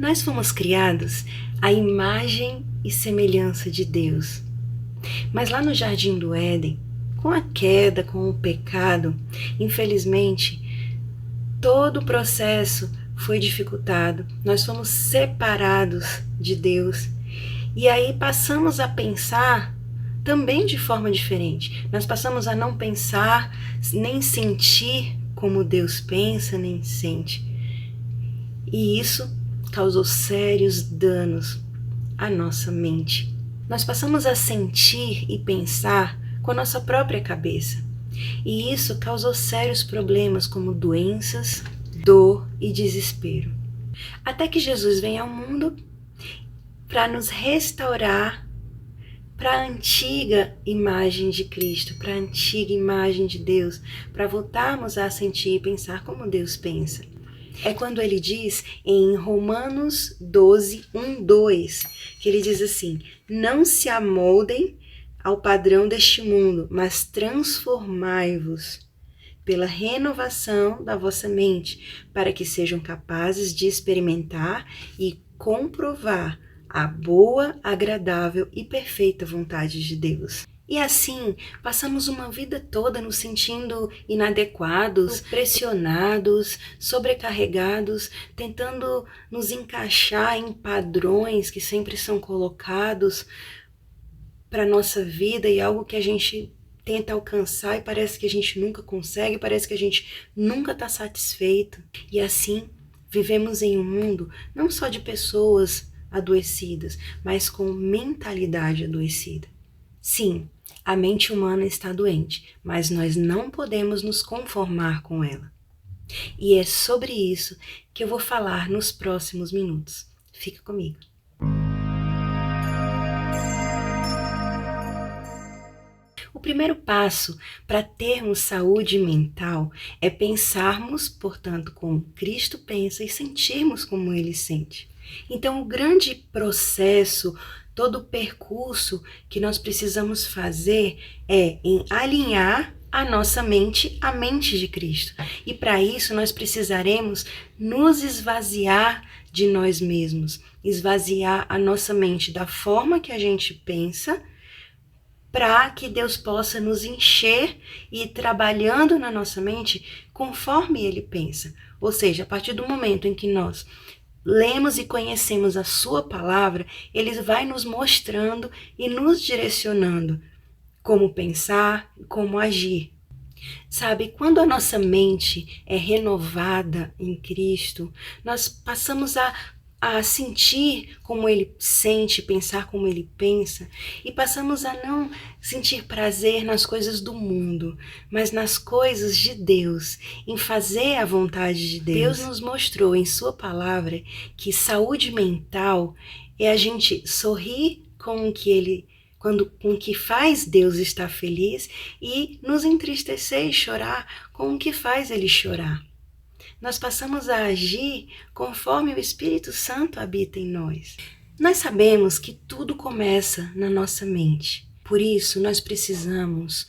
Nós fomos criados à imagem e semelhança de Deus. Mas lá no Jardim do Éden, com a queda, com o pecado, infelizmente, todo o processo foi dificultado. Nós fomos separados de Deus. E aí passamos a pensar também de forma diferente. Nós passamos a não pensar, nem sentir como Deus pensa, nem sente. E isso causou sérios danos à nossa mente. Nós passamos a sentir e pensar com a nossa própria cabeça. E isso causou sérios problemas como doenças, dor e desespero. Até que Jesus vem ao mundo para nos restaurar para a antiga imagem de Cristo, para a antiga imagem de Deus, para voltarmos a sentir e pensar como Deus pensa. É quando ele diz em Romanos 12, 1, 2, que ele diz assim: não se amoldem ao padrão deste mundo, mas transformai-vos pela renovação da vossa mente, para que sejam capazes de experimentar e comprovar a boa, agradável e perfeita vontade de Deus. E assim, passamos uma vida toda nos sentindo inadequados, pressionados, sobrecarregados, tentando nos encaixar em padrões que sempre são colocados para a nossa vida e algo que a gente tenta alcançar e parece que a gente nunca consegue, parece que a gente nunca está satisfeito. E assim, vivemos em um mundo não só de pessoas adoecidas, mas com mentalidade adoecida. Sim, a mente humana está doente, mas nós não podemos nos conformar com ela. E é sobre isso que eu vou falar nos próximos minutos. Fica comigo. O primeiro passo para termos saúde mental é pensarmos, portanto, como Cristo pensa e sentirmos como Ele sente. Então, o grande processo, todo o percurso que nós precisamos fazer é em alinhar a nossa mente à mente de Cristo. E para isso nós precisaremos nos esvaziar de nós mesmos, esvaziar a nossa mente da forma que a gente pensa, para que Deus possa nos encher e ir trabalhando na nossa mente conforme Ele pensa. Ou seja, a partir do momento em que nós lemos e conhecemos a sua palavra, Ele vai nos mostrando e nos direcionando como pensar, como agir. Sabe, quando a nossa mente é renovada em Cristo, nós passamos a sentir como Ele sente, pensar como Ele pensa, e passamos a não sentir prazer nas coisas do mundo, mas nas coisas de Deus, em fazer a vontade de Deus. Deus nos mostrou em sua palavra que saúde mental é a gente sorrir com o que Ele, com o que faz Deus estar feliz, e nos entristecer e chorar com o que faz Ele chorar. Nós passamos a agir conforme o Espírito Santo habita em nós. Nós sabemos que tudo começa na nossa mente. Por isso, nós precisamos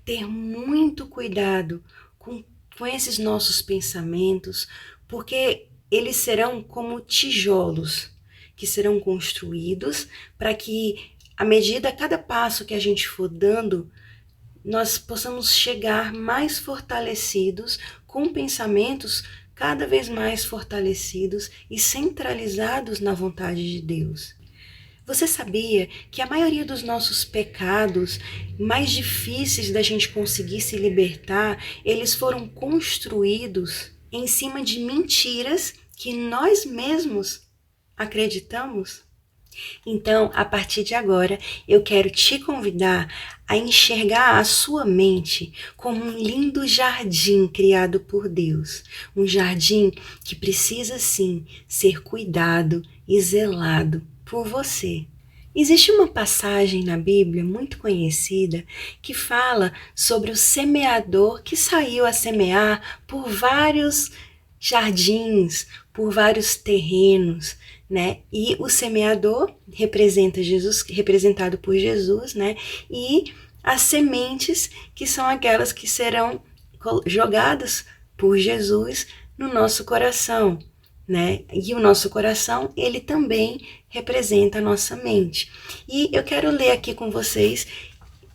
ter muito cuidado com esses nossos pensamentos, porque eles serão como tijolos que serão construídos para que, à medida, cada passo que a gente for dando, nós possamos chegar mais fortalecidos, com pensamentos cada vez mais fortalecidos e centralizados na vontade de Deus. Você sabia que a maioria dos nossos pecados mais difíceis da gente conseguir se libertar, eles foram construídos em cima de mentiras que nós mesmos acreditamos? Então, a partir de agora, eu quero te convidar a enxergar a sua mente como um lindo jardim criado por Deus. Um jardim que precisa, sim, ser cuidado e zelado por você. Existe uma passagem na Bíblia muito conhecida que fala sobre o semeador que saiu a semear por vários jardins, por vários terrenos, né? E o semeador representa Jesus, representado por Jesus, né? E as sementes, que são aquelas que serão jogadas por Jesus no nosso coração, né? E o nosso coração, ele também representa a nossa mente. E eu quero ler aqui com vocês,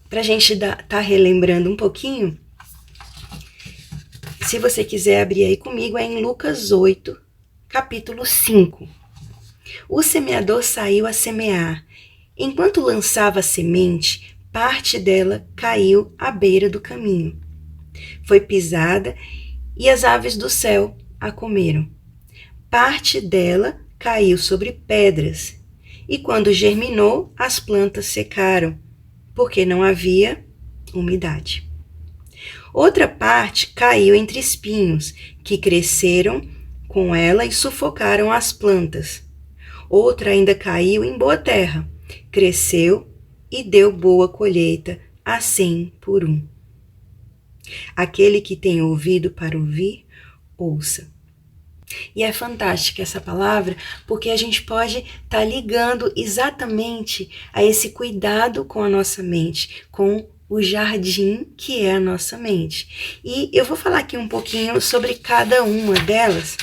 para a gente tá relembrando um pouquinho. Se você quiser abrir aí comigo, é em Lucas 8, capítulo 5. O semeador saiu a semear. Enquanto lançava a semente, parte dela caiu à beira do caminho. Foi pisada e as aves do céu a comeram. Parte dela caiu sobre pedras, e quando germinou, as plantas secaram, porque não havia umidade. Outra parte caiu entre espinhos, que cresceram com ela e sufocaram as plantas. Outra ainda caiu em boa terra, cresceu e deu boa colheita, a 100 por 1. Aquele que tem ouvido para ouvir, ouça. E é fantástica essa palavra, porque a gente pode estar ligando exatamente a esse cuidado com a nossa mente, com o jardim que é a nossa mente. E eu vou falar aqui um pouquinho sobre cada uma delas.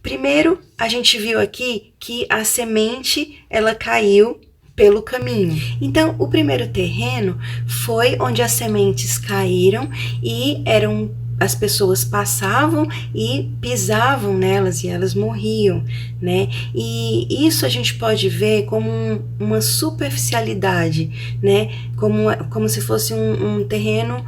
Primeiro, a gente viu aqui que a semente, ela caiu pelo caminho. Então, o primeiro terreno foi onde as sementes caíram e as pessoas passavam e pisavam nelas e elas morriam, né? E isso a gente pode ver como uma superficialidade, né? Como se fosse um terreno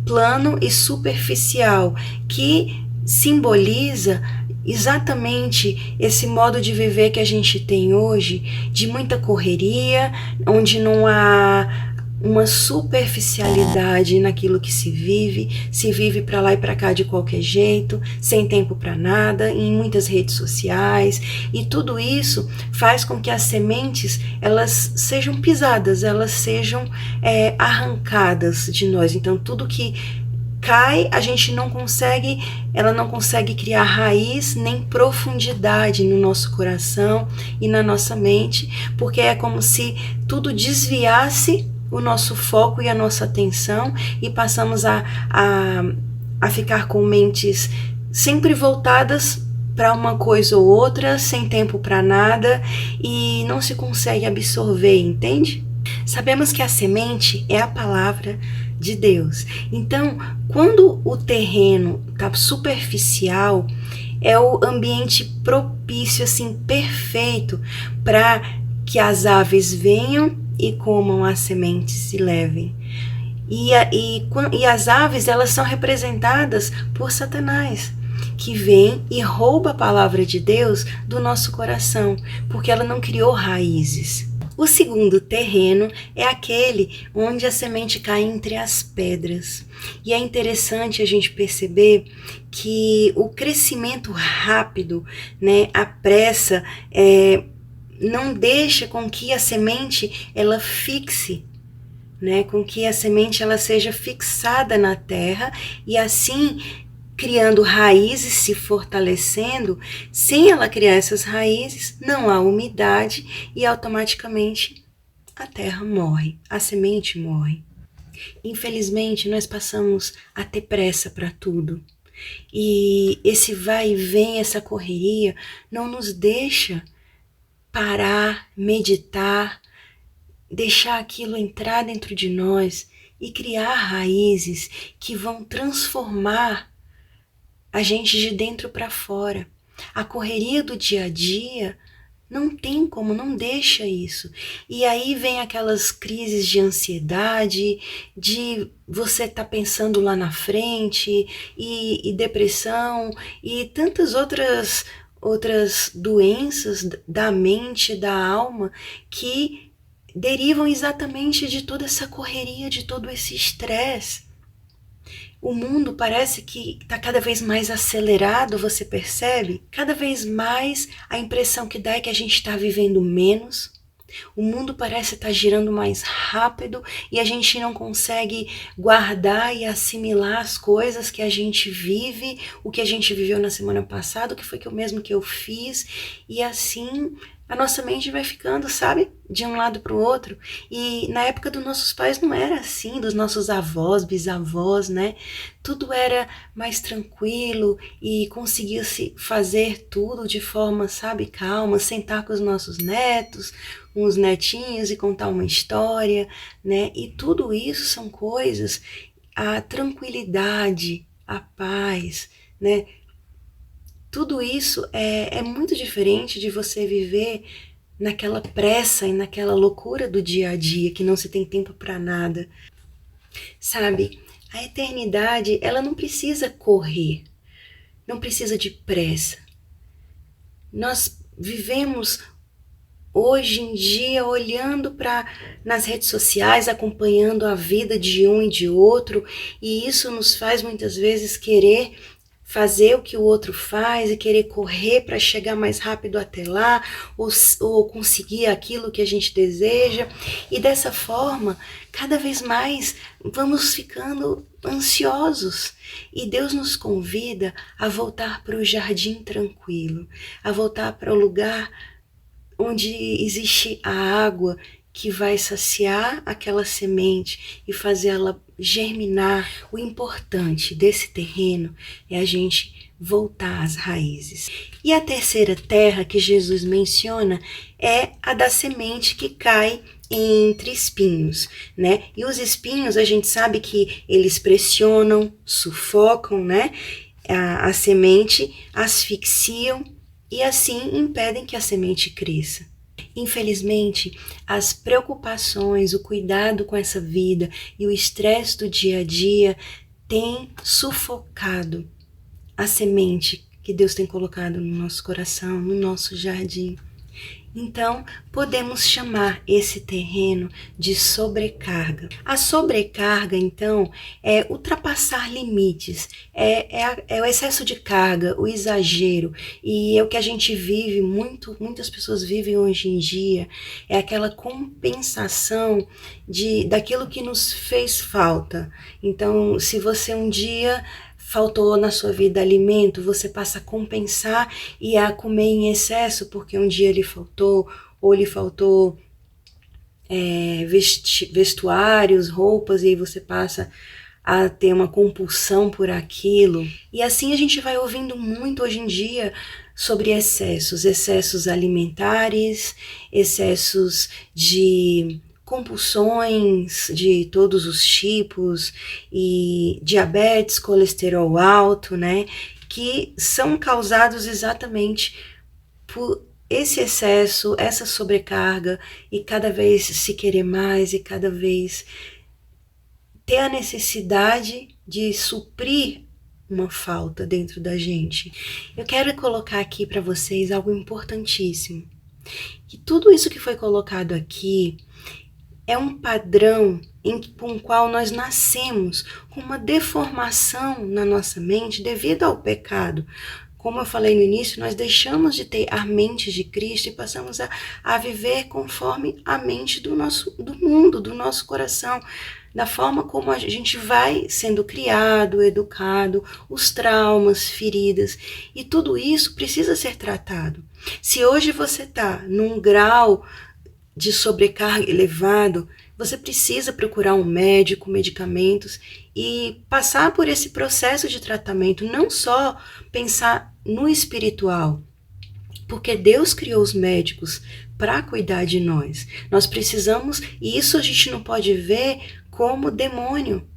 plano e superficial, que simboliza exatamente esse modo de viver que a gente tem hoje, de muita correria, onde não há uma superficialidade naquilo que se vive para lá e para cá de qualquer jeito, sem tempo para nada, em muitas redes sociais, e tudo isso faz com que as sementes elas sejam pisadas, elas sejam arrancadas de nós. Então tudo que cai, ela não consegue criar raiz nem profundidade no nosso coração e na nossa mente, porque é como se tudo desviasse o nosso foco e a nossa atenção e passamos a ficar com mentes sempre voltadas para uma coisa ou outra, sem tempo para nada, e não se consegue absorver, entende? Sabemos que a semente é a palavra de Deus. Então, quando o terreno está superficial, é o ambiente propício, assim, perfeito para que as aves venham e comam as sementes e levem. E as aves, elas são representadas por Satanás, que vem e rouba a palavra de Deus do nosso coração, porque ela não criou raízes. O segundo terreno é aquele onde a semente cai entre as pedras. E é interessante a gente perceber que o crescimento rápido, né, a pressa, não deixa com que a semente ela fixe, né, com que a semente ela seja fixada na terra e assim criando raízes, se fortalecendo. Sem ela criar essas raízes, não há umidade e automaticamente a terra morre, a semente morre. Infelizmente, nós passamos a ter pressa para tudo. E esse vai e vem, essa correria, não nos deixa parar, meditar, deixar aquilo entrar dentro de nós e criar raízes que vão transformar a gente de dentro para fora. A correria do dia a dia não tem como, não deixa isso. E aí vem aquelas crises de ansiedade, de você estar pensando lá na frente, e depressão, e tantas outras doenças da mente, da alma, que derivam exatamente de toda essa correria, de todo esse estresse. O mundo parece que está cada vez mais acelerado, você percebe? Cada vez mais a impressão que dá é que a gente está vivendo menos. O mundo parece estar girando mais rápido e a gente não consegue guardar e assimilar as coisas que a gente vive, o que a gente viveu na semana passada, o que foi que eu fiz. E assim a nossa mente vai ficando, sabe, de um lado para o outro. E na época dos nossos pais não era assim, dos nossos avós, bisavós, né? Tudo era mais tranquilo e conseguia-se fazer tudo de forma, sabe, calma, sentar com os nossos netos, uns netinhos e contar uma história, né? E tudo isso são coisas, a tranquilidade, a paz, né? Tudo isso é muito diferente de você viver naquela pressa e naquela loucura do dia a dia, que não se tem tempo para nada. Sabe, a eternidade, ela não precisa correr, não precisa de pressa. Nós vivemos hoje em dia olhando para nas redes sociais, acompanhando a vida de um e de outro, e isso nos faz muitas vezes querer fazer o que o outro faz e querer correr para chegar mais rápido até lá, ou conseguir aquilo que a gente deseja. E dessa forma, cada vez mais vamos ficando ansiosos. E Deus nos convida a voltar para o jardim tranquilo, a voltar para o lugar onde existe a água que vai saciar aquela semente e fazer ela germinar. O importante desse terreno é a gente voltar às raízes. E a terceira terra que Jesus menciona é a da semente que cai entre espinhos, né? E os espinhos, a gente sabe que eles pressionam, sufocam, né? A semente, asfixiam e assim impedem que a semente cresça. Infelizmente, as preocupações, o cuidado com essa vida e o estresse do dia a dia têm sufocado a semente que Deus tem colocado no nosso coração, no nosso jardim. Então, podemos chamar esse terreno de sobrecarga. A sobrecarga, então, é ultrapassar limites, é o excesso de carga, o exagero. E é o que a gente vive, muitas pessoas vivem hoje em dia, é aquela compensação daquilo que nos fez falta. Então, se você um dia faltou na sua vida alimento, você passa a compensar e a comer em excesso porque um dia lhe faltou, ou lhe faltou vestuários, roupas, e aí você passa a ter uma compulsão por aquilo. E assim a gente vai ouvindo muito hoje em dia sobre excessos alimentares, excessos de compulsões de todos os tipos, e diabetes, colesterol alto, né, que são causados exatamente por esse excesso, essa sobrecarga, e cada vez se querer mais e cada vez ter a necessidade de suprir uma falta dentro da gente. Eu quero colocar aqui para vocês algo importantíssimo, que tudo isso que foi colocado aqui é um padrão com o qual nós nascemos, com uma deformação na nossa mente devido ao pecado. Como eu falei no início, nós deixamos de ter a mente de Cristo e passamos a viver conforme a mente do mundo, do nosso coração, da forma como a gente vai sendo criado, educado, os traumas, feridas, e tudo isso precisa ser tratado. Se hoje você está num grau de sobrecarga elevado, você precisa procurar um médico, medicamentos e passar por esse processo de tratamento, não só pensar no espiritual, porque Deus criou os médicos para cuidar de nós. Nós precisamos, e isso a gente não pode ver como demônio.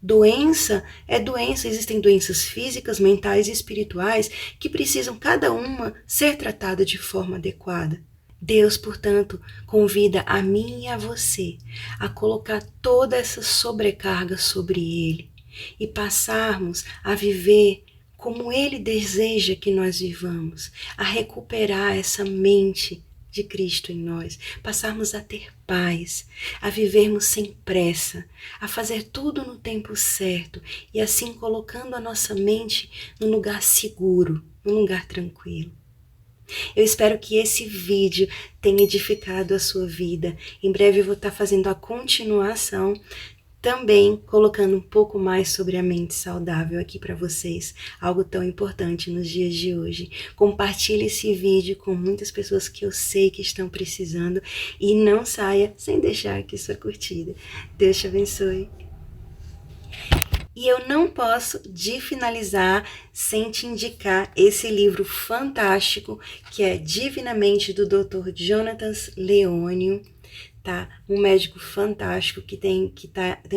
Doença é doença, existem doenças físicas, mentais e espirituais que precisam cada uma ser tratada de forma adequada. Deus, portanto, convida a mim e a você a colocar toda essa sobrecarga sobre Ele e passarmos a viver como Ele deseja que nós vivamos, a recuperar essa mente de Cristo em nós, passarmos a ter paz, a vivermos sem pressa, a fazer tudo no tempo certo e assim colocando a nossa mente num lugar seguro, num lugar tranquilo. Eu espero que esse vídeo tenha edificado a sua vida. Em breve eu vou estar fazendo a continuação também colocando um pouco mais sobre a mente saudável aqui para vocês, algo tão importante nos dias de hoje. Compartilhe esse vídeo com muitas pessoas que eu sei que estão precisando e não saia sem deixar aqui sua curtida. Deus te abençoe. E eu não posso de finalizar sem te indicar esse livro fantástico que é Divinamente do Dr. Jonathan Leônio, tá? Um médico fantástico que tem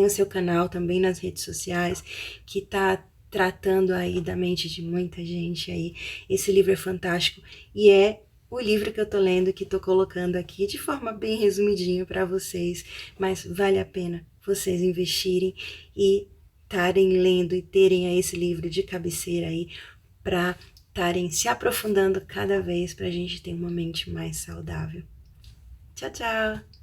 o seu canal também nas redes sociais, que tá tratando aí da mente de muita gente aí. Esse livro é fantástico e é o livro que eu tô lendo, que tô colocando aqui de forma bem resumidinha para vocês, mas vale a pena vocês investirem e estarem lendo e terem aí esse livro de cabeceira aí para estarem se aprofundando cada vez para a gente ter uma mente mais saudável. Tchau, tchau!